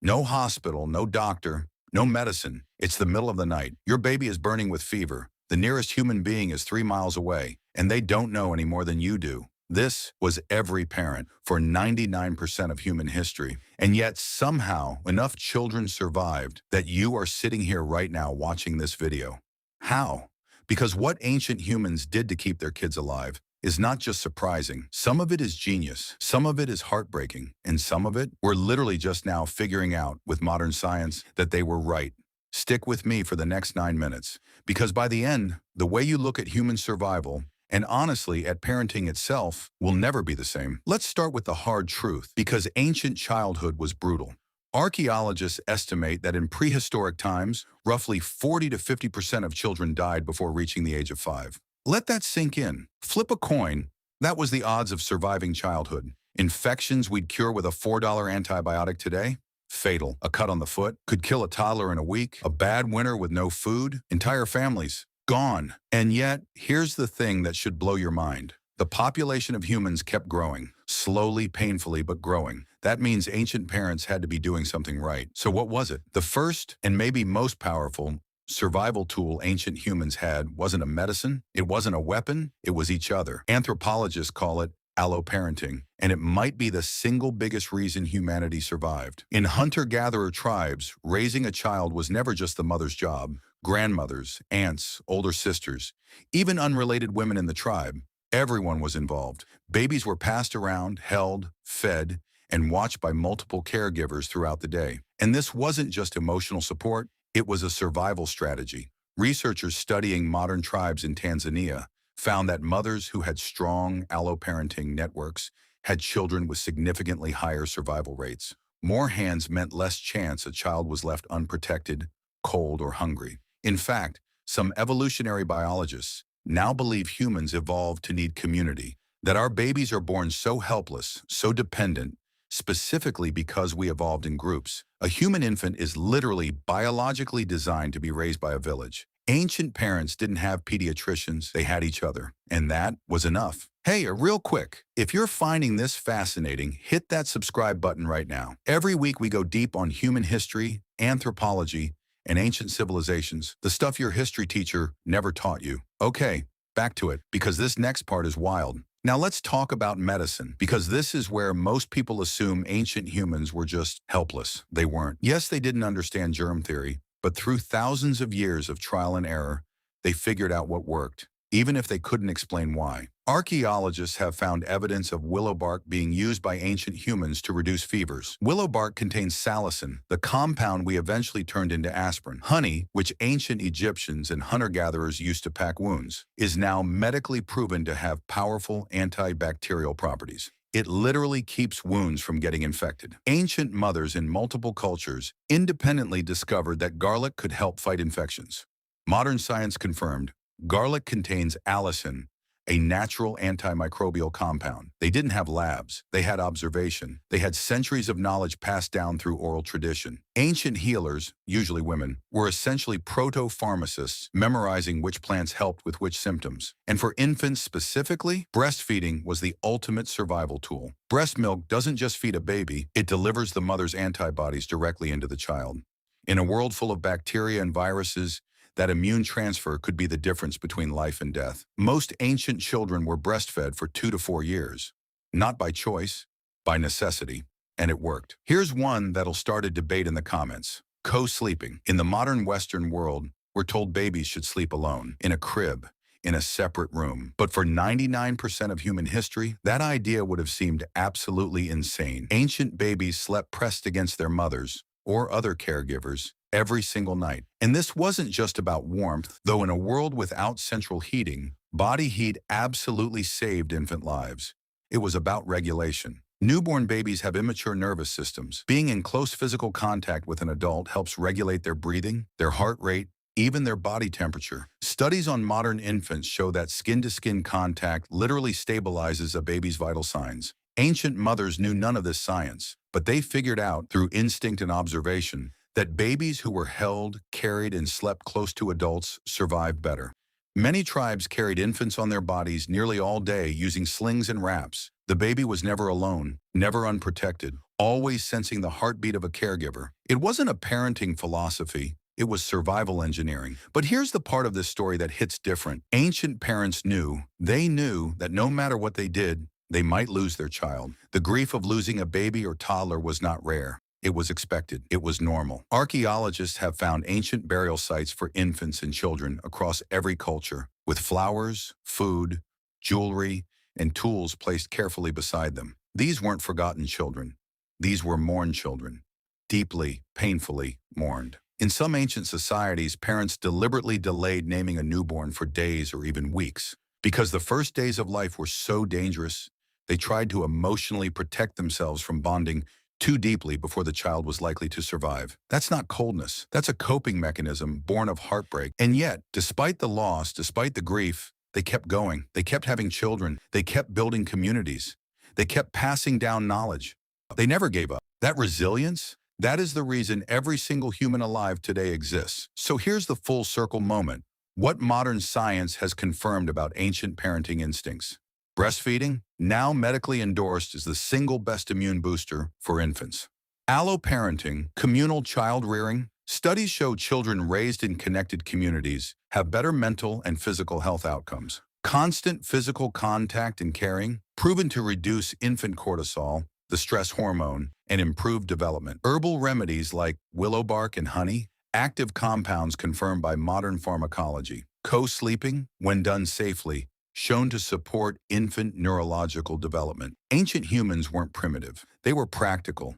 No hospital, no doctor, no medicine. It's the middle of the night. Your baby is burning with fever. The nearest human being is 3 miles away, and they don't know any more than you do. This was every parent for 99% of human history. And yet somehow enough children survived that you are sitting here right now watching this video. How? Because what ancient humans did to keep their kids alive is not just surprising. Some of it is genius, some of it is heartbreaking, and some of it we're literally just now figuring out with modern science that they were right. Stick with me for the next 9 minutes, because by the end, the way you look at human survival and honestly at parenting itself will never be the same. Let's start with the hard truth, because ancient childhood was brutal. Archaeologists estimate that in prehistoric times, roughly 40 to 50% of children died before reaching the age of 5. Let that sink in. Flip a coin. That was the odds of surviving childhood. Infections we'd cure with a $4 antibiotic today? Fatal. A cut on the foot could kill a toddler in a week. A bad winter with no food? Entire families gone. And yet, here's the thing that should blow your mind. The population of humans kept growing. Slowly, painfully, but growing. That means ancient parents had to be doing something right. So what was it? The first, and maybe most powerful, survival tool ancient humans had wasn't a medicine, it wasn't a weapon, it was each other. Anthropologists call it alloparenting, and it might be the single biggest reason humanity survived. In hunter-gatherer tribes, raising a child was never just the mother's job. Grandmothers, aunts, older sisters, even unrelated women in the tribe, everyone was involved. Babies were passed around, held, fed, and watched by multiple caregivers throughout the day. And this wasn't just emotional support, it was a survival strategy. Researchers studying modern tribes in Tanzania found that mothers who had strong alloparenting networks had children with significantly higher survival rates. More hands meant less chance a child was left unprotected, cold, or hungry. In fact, some evolutionary biologists now believe humans evolved to need community, that our babies are born so helpless, so dependent, specifically because we evolved in groups. A human infant is literally biologically designed to be raised by a village. Ancient parents didn't have pediatricians, they had each other, and that was enough. Hey, real quick, if you're finding this fascinating, hit that subscribe button right now. Every week we go deep on human history, anthropology, and ancient civilizations, the stuff your history teacher never taught you. Okay, back to it, because this next part is wild. Now let's talk about medicine, because this is where most people assume ancient humans were just helpless. They weren't. Yes, they didn't understand germ theory, but through thousands of years of trial and error, they figured out what worked, even if they couldn't explain why. Archaeologists have found evidence of willow bark being used by ancient humans to reduce fevers. Willow bark contains salicin, the compound we eventually turned into aspirin. Honey, which ancient Egyptians and hunter-gatherers used to pack wounds, is now medically proven to have powerful antibacterial properties. It literally keeps wounds from getting infected. Ancient mothers in multiple cultures independently discovered that garlic could help fight infections. Modern science confirmed garlic contains allicin, a natural antimicrobial compound. They didn't have labs, they had observation. They had centuries of knowledge passed down through oral tradition. Ancient healers, usually women, were essentially proto-pharmacists, memorizing which plants helped with which symptoms. And for infants specifically, breastfeeding was the ultimate survival tool. Breast milk doesn't just feed a baby, it delivers the mother's antibodies directly into the child. In a world full of bacteria and viruses, that immune transfer could be the difference between life and death. Most ancient children were breastfed for 2 to 4 years. Not by choice, by necessity. And it worked. Here's one that'll start a debate in the comments. Co-sleeping. In the modern Western world, we're told babies should sleep alone, in a crib, in a separate room. But for 99% of human history, that idea would have seemed absolutely insane. Ancient babies slept pressed against their mothers, or other caregivers, every single night. And this wasn't just about warmth, though in a world without central heating, body heat absolutely saved infant lives. It was about regulation. Newborn babies have immature nervous systems. Being in close physical contact with an adult helps regulate their breathing, their heart rate, even their body temperature. Studies on modern infants show that skin-to-skin contact literally stabilizes a baby's vital signs. Ancient mothers knew none of this science, but they figured out through instinct and observation that babies who were held, carried, and slept close to adults survived better. Many tribes carried infants on their bodies nearly all day using slings and wraps. The baby was never alone, never unprotected, always sensing the heartbeat of a caregiver. It wasn't a parenting philosophy. It was survival engineering. But here's the part of this story that hits different. Ancient parents knew, they knew that no matter what they did, they might lose their child. The grief of losing a baby or toddler was not rare. It was expected. It was normal. Archaeologists have found ancient burial sites for infants and children across every culture, with flowers, food, jewelry, and tools placed carefully beside them. These weren't forgotten children. These were mourned children, deeply, painfully mourned. In some ancient societies, parents deliberately delayed naming a newborn for days or even weeks. Because the first days of life were so dangerous, they tried to emotionally protect themselves from bonding too deeply before the child was likely to survive. That's not coldness. That's a coping mechanism born of heartbreak. And yet, despite the loss, despite the grief, they kept going. They kept having children. They kept building communities. They kept passing down knowledge. They never gave up. That resilience, that is the reason every single human alive today exists. So here's the full circle moment. What modern science has confirmed about ancient parenting instincts? Breastfeeding, now medically endorsed as the single best immune booster for infants. Alloparenting, communal child rearing, studies show children raised in connected communities have better mental and physical health outcomes. Constant physical contact and caring, proven to reduce infant cortisol, the stress hormone, and improve development. Herbal remedies like willow bark and honey, active compounds confirmed by modern pharmacology. Co-sleeping, when done safely, shown to support infant neurological development. Ancient humans weren't primitive. They were practical.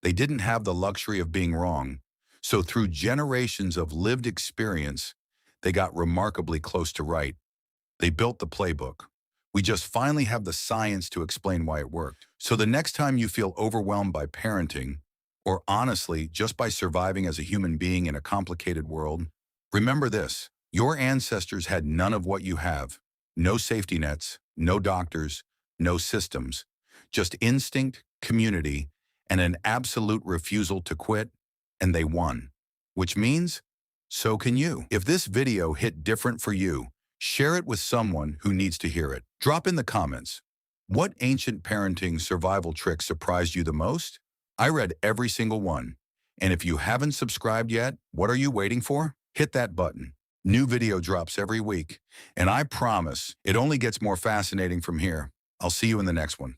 They didn't have the luxury of being wrong. So through generations of lived experience, they got remarkably close to right. They built the playbook. We just finally have the science to explain why it worked. So the next time you feel overwhelmed by parenting, or honestly, just by surviving as a human being in a complicated world, remember this: your ancestors had none of what you have. No safety nets, no doctors, no systems, just instinct, community, and an absolute refusal to quit, and they won. Which means, so can you. If this video hit different for you, share it with someone who needs to hear it. Drop in the comments. What ancient parenting survival trick surprised you the most? I read every single one. And if you haven't subscribed yet, what are you waiting for? Hit that button. New video drops every week. And I promise, it only gets more fascinating from here. I'll see you in the next one.